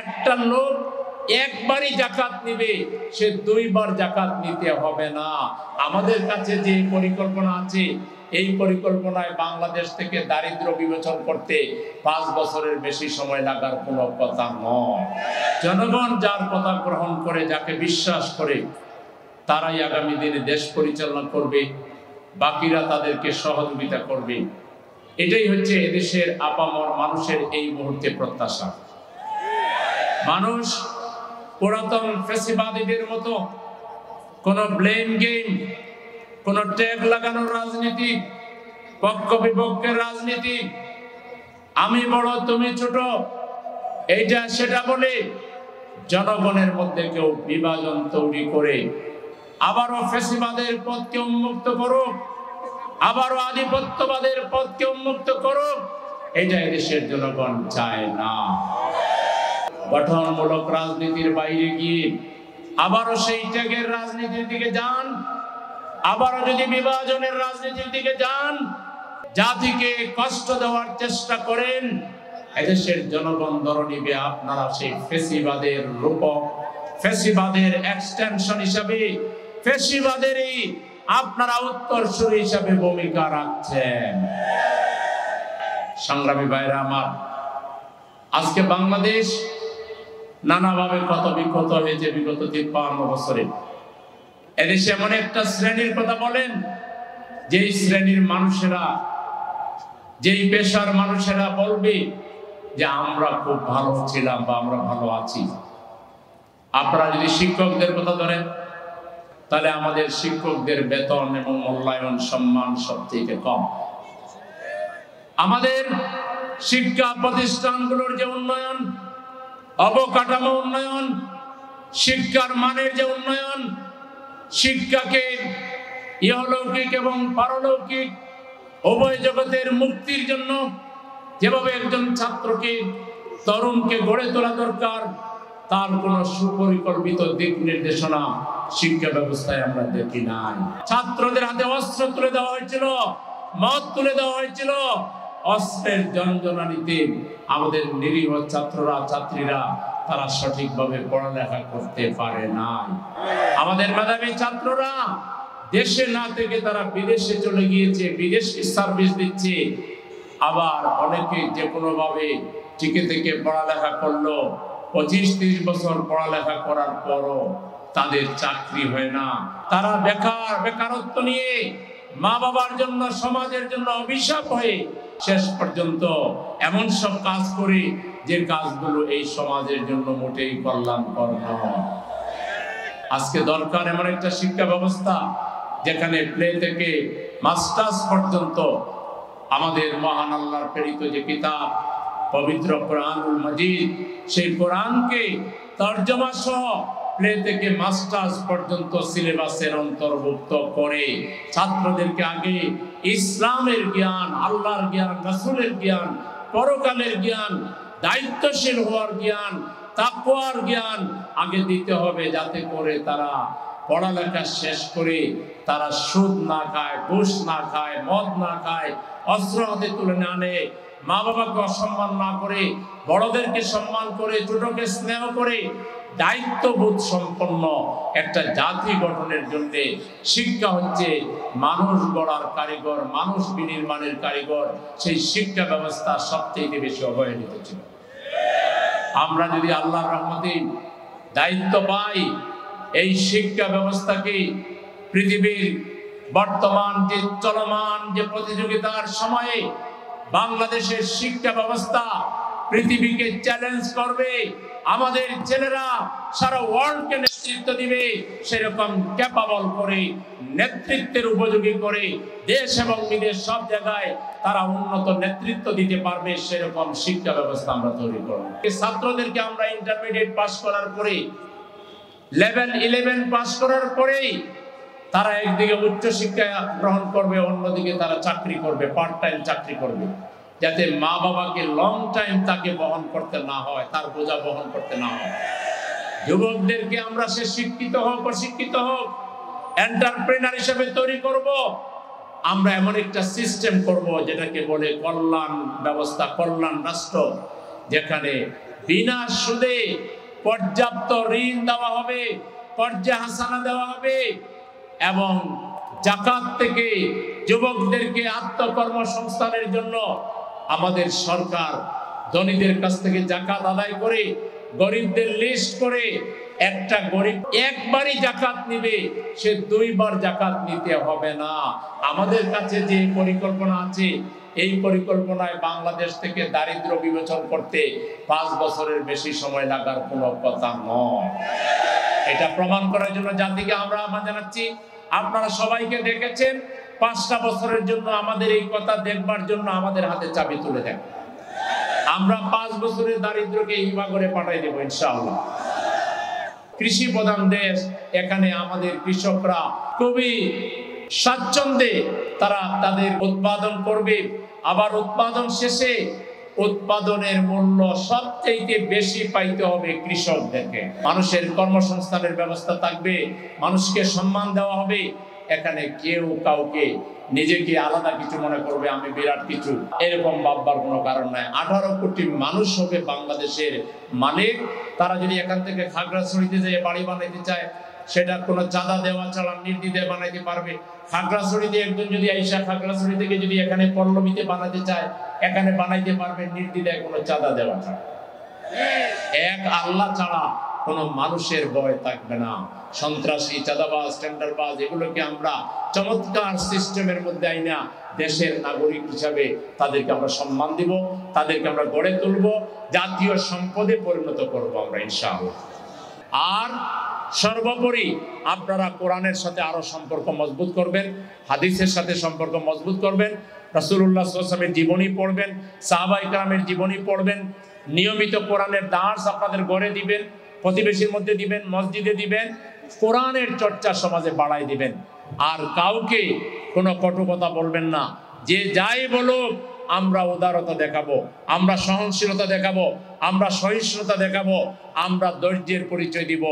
একটা লোক একবারই যাকাত নিবে, সে দুইবার যাকাত নিতে হবে না। আমাদের কাছে যে পরিকল্পনা আছে, এই পরিকল্পনায় বাংলাদেশ থেকে দারিদ্র্য বিমোচন করতে 5 বছরের বেশি সময় লাগার কোনো কথা নয়। জনগণ যার কথা গ্রহণ করে, যাকে বিশ্বাস করে, তারাই আগামী দিনে দেশ পরিচালনা করবে, বাকিরা তাদেরকে সহযোগিতা করবে। এটাই হচ্ছে এদেশের আপামর মানুষের এই মুহূর্তে প্রত্যাশা। মানুষ পুরাতন ফ্যাসিবাদীদের মতো কোন ব্লেম গেম, কোন ট্যাগ লাগানোর রাজনীতি, পক্ষ বিপক্ষের রাজনীতি, আমি বড় তুমি ছোট, এইটা সেটা বলে জনগণের মধ্যে কেউ বিভাজন তৈরি করে আবারও ফ্যাসিবাদের পথকে উন্মুক্ত করুক, আবারও আধিপত্যবাদের পথকে উন্মুক্ত করুক, এটা এদেশের জনগণ চায় না। গঠনমূলক রাজনীতির বাইরে গিয়ে আবারও সেই ত্যাগের রাজনীতির দিকে যান, আবারও যদি বিভাজনের রাজনীতির দিকে যান, জাতিকে কষ্ট দেওয়ার চেষ্টা করেন, এদেশের জনগণ ধরে নিবে আপনারা সেই ফ্যাসিবাদের রূপক, ফ্যাসিবাদের এক্সটেনশন হিসাবে, ফ্যাসিবাদেরই আপনারা উত্তরসূরি হিসাবে ভূমিকা রাখছেন। সংগ্রামী ভাইরা আমার, আজকে বাংলাদেশ নানাভাবে ক্ষত বিক্ষত হয়েছে বিগত 53 বছরে। এদেশে এমন একটা শ্রেণীর কথা বলেন, যেই শ্রেণীর মানুষেরা, যেই পেশার মানুষেরা বলবে যে আমরা খুব ভালো ছিলাম বা আমরা ভালো আছি। আপনারা যদি শিক্ষকদের কথা ধরেন, তাহলে আমাদের শিক্ষকদের বেতন এবং মূল্যায়ন সম্মান সবথেকে কম। আমাদের শিক্ষা প্রতিষ্ঠানগুলোর যে উন্নয়ন, অবকাঠামো উন্নয়ন, শিক্ষার মানের যে উন্নয়ন, শিক্ষাকে ইহলৌকিক এবং পারলৌকিক উভয় জগতের মুক্তির জন্য যেভাবে একজন ছাত্রকে, তরুণকে গড়ে তোলা দরকার, তার কোন সুপরিকল্পিত দিক নির্দেশনা শিক্ষা ব্যবস্থায় আমরা দেখি নাই। ছাত্রদের হাতে অস্ত্র তুলে দেওয়া হয়েছিল, মদ তুলে দেওয়া হয়েছিল। অস্ত্রের যন্ত্রণানিতে আমাদের নিরীহ ছাত্ররা, ছাত্রীরা তারা সঠিকভাবে পড়ালেখা করতে পারে নাই। আমাদের মেধাবী ছাত্ররা দেশে না থেকে তারা বিদেশে চলে গিয়েছে, বিদেশি সার্ভিস দিচ্ছে। আবার অনেকে যে কোনোভাবে টিকে থেকে পড়ালেখা করলো, 25-30 বছর পড়ালেখা করার পরও তাদের চাকরি হয় না। তারা বেকারত্ব নিয়ে মা বাবার জন্য, সমাজের জন্য অভিশাপ হয়ে শেষ পর্যন্ত এমন সব কাজ করে যে কাজগুলো এই সমাজের জন্য মোটেই কল্যাণকর নয়। আজকে দরকার এমন একটা শিক্ষা ব্যবস্থা যেখানে প্লে থেকে মাস্টার্স পর্যন্ত আমাদের মহান আল্লাহর প্রেরিত যে কিতাব পবিত্র কোরআনুল মাজিদ, সেই কোরআনকে তরজমা সহ প্লে থেকে মাস্টার্স পর্যন্ত সিলেবাসের অন্তর্ভুক্ত করে ছাত্রদেরকে আগে ইসলামের জ্ঞান, আল্লাহর জ্ঞান, রাসূলের জ্ঞান, পরকালের জ্ঞান, দায়িত্বশীল হওয়ার জ্ঞান, তাকওয়ার জ্ঞান আগে দিতে হবে, যাতে করে তারা পড়ালেখা শেষ করে তারা সুদ না খায়, ঘুষ না খায়, মদ না খায়, অস্ত্র হাতে তুলে না আনে, মা বাবাকে অসম্মান না করে, বড়দেরকে সম্মান করে, ছোটকে স্নেহ করে, দায়িত্ববোধ সম্পন্ন একটা জাতি গঠনের জন্য শিক্ষা হচ্ছে মানুষ গড়ার কারিগর, মানুষ বিনির্মাণের কারিগর। সেই শিক্ষা ব্যবস্থা সবচেয়ে বেশি অবহেলিত ছিল। আমরা যদি আল্লাহর রহমতে দায়িত্ব পাই, এই শিক্ষা ব্যবস্থাকে পৃথিবীর বর্তমান যে চলমান যে প্রতিযোগিতার সময়ে বাংলাদেশের শিক্ষা ব্যবস্থা পৃথিবীকে চ্যালেঞ্জ করবে, আমাদের ছেলেরা সারা ওয়ার্ল্ডকে নেতৃত্ব দিবে, সেরকম ক্যাপাবল করে, নেতৃত্বের উপযোগী করে দেশ এবং বিদেশ সব জায়গায় তারা উন্নত নেতৃত্ব দিতে পারবে, সেরকম শিক্ষা ব্যবস্থা আমরা তৈরি করব। ছাত্রদেরকে আমরা ইন্টারমিডিয়েট পাস করার পরে, লেভেল 11 পাস করার পরেই তারা একদিকে উচ্চ শিক্ষা গ্রহণ করবে, অন্যদিকে তারা চাকরি করবে, পার্ট টাইম চাকরি করবে, যাতে মা বাবাকে লং টাইম তাকে বহন করতে না হয়, তার বোঝা বহন করতে না হয়। যুবকদেরকে আমরা সে শিক্ষিত হোক অশিক্ষিত হোক এন্টারপ্রেনার হিসেবে তৈরি করব। আমরা এমন একটা সিস্টেম করব যেটাকে বলে কল্যাণ ব্যবস্থা, কল্যাণ রাষ্ট্র, যেখানে বিনা সুদে পর্যাপ্ত ঋণ দেওয়া হবে, কর্জে হাসানা দেওয়া হবে এবং যাকাত থেকে যুবকদেরকে আত্মকর্মসংস্থানের জন্য আমাদের সরকার ধনীদের কাছ থেকে যাকাত আদায় করে গরিবদের লিস্ট করে একটা গরিব একবারই যাকাত নিবে, সে দুইবার যাকাত নিতে হবে না। আমাদের কাছে যে পরিকল্পনা আছে এই পরিকল্পনায় বাংলাদেশ থেকে দারিদ্র বিমোচন করতে 5 বছরের বেশি সময় লাগার কোনো কথা নয়। এটা প্রমাণ করার জন্য জাতিকে আমরা আহ্বান জানাচ্ছি। আপনারা সবাইকে দেখেছেন, 5টা বছরের জন্য আমাদের এই কথা দেখবার জন্য আমাদের হাতে চাবি তুলে দেন। আমরা 5 বছরের দারিদ্রকে হিমা করে পাঠাই দেবো ইনশাআল্লাহ। কৃষি প্রধান দেশ, এখানে আমাদের কৃষকরা খুবই স্বাচ্ছন্দ্যে তারা তাদের উৎপাদন করবে। আবার উৎপাদন শেষে উৎপাদনের মূল্য সবচেয়ে বেশি পাইতে হবে কৃষকদেরকে। মানুষের কর্মসংস্থানের ব্যবস্থা থাকবে, মানুষকে সম্মান দেওয়া হবে। এখানে কেউ কাউকে নিজেকে আলাদা কিছু মনে করবে, আমি বিরাট কিছু, এরকম ভাববার কোনো কারণ নাই। 18 কোটি মানুষ হবে বাংলাদেশের মালিক। তারা যদি এখান থেকে খাগড়াছড়িতে যেয়ে বাড়ি বানাইতে চায়, সেটা কোনো চাঁদা দেওয়া ছাড়া নির্দ্বিধায় বানাইতে পারবে। খাগড়াছড়িতে একজন যদি আইসা খাগড়াছড়ি থেকে যদি এখানে পল্লবীতে বানাতে চায়, এখানে বানাইতে পারবে নির্দ্বিধায়, কোনো চাঁদা দেওয়া ছাড়া। এক আল্লাহ ছাড়া কোনো মানুষের ভয় থাকবে না। সন্ত্রাসী, চাঁদাবাজ, টেন্ডারবাজ এগুলোকে আমরা চমৎকার সিস্টেমের মধ্যে আইনা দেশের নাগরিক হিসাবে তাদেরকে আমরা সম্মান দিব, তাদেরকে আমরা গড়ে তুলব, জাতীয় সম্পদে পরিণত করব আমরা ইনশাআল্লাহ। আর সর্বোপরি আপনারা কোরআনের সাথে আরো সম্পর্ক মজবুত করবেন, হাদিসের সাথে সম্পর্ক মজবুত করবেন, রাসূলুল্লাহ সাল্লাল্লাহু আলাইহি ওয়াসাল্লামের জীবনী পড়বেন, সাহাবায়ে কেরামের জীবনী পড়বেন, নিয়মিত কোরআনের দার্স আপনাদের গড়ে দিবেন, প্রতিবেশীর মধ্যে দিবেন, মসজিদে দিবেন, কোরআনের চর্চা সমাজে বাড়াই দিবেন। আর কাউকে কোনো কটু কথা বলবেন না। যে যাই বলুক আমরা উদারতা দেখাবো, আমরা সহনশীলতা দেখাবো, আমরা সহিষ্ণুতা দেখাবো, আমরা ধৈর্যের পরিচয় দিব।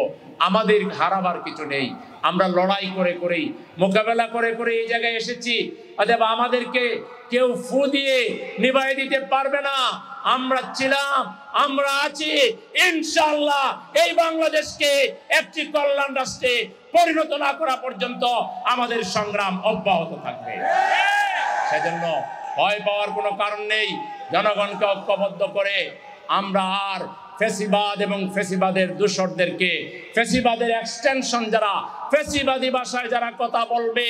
আমাদের হারাবার কিছু নেই। আমরা লড়াই করে করেই, মোকাবেলা করে করে এই জায়গায় এসেছি। অতএব আমাদেরকে কেউ ফু দিয়ে নিভাই দিতে পারবে না। আমরা ছিলাম, আমরা আছি, ইনশাআল্লাহ এই বাংলাদেশকে একটি কল্যাণ রাষ্ট্রে পরিণত না করা পর্যন্ত আমাদের সংগ্রাম অব্যাহত থাকবে। সেজন্য ভয় পাওয়ার কোনো কারণ নেই। জনগণকে ঐক্যবদ্ধ করে আমরা আর ফ্যাসিবাদ এবং ফ্যাসিবাদের দূষরদেরকে, ফ্যাসিবাদের এক্সটেনশন যারা, ফ্যাসিবাদী ভাষায় যারা কথা বলবে,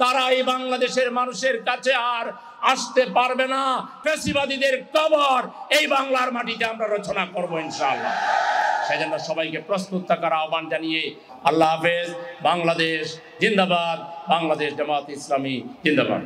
তারা এই বাংলাদেশের মানুষের কাছে আর আসতে পারবে না। ফ্যাসিবাদীদের কবর এই বাংলার মাটিতে আমরা রচনা করব ইনশাআল্লাহ। সেজন্য সবাইকে প্রস্তুত থাকার আহ্বান জানিয়ে আল্লাহ হাফেজ। বাংলাদেশ জিন্দাবাদ, বাংলাদেশ জামাত ইসলামী জিন্দাবাদ।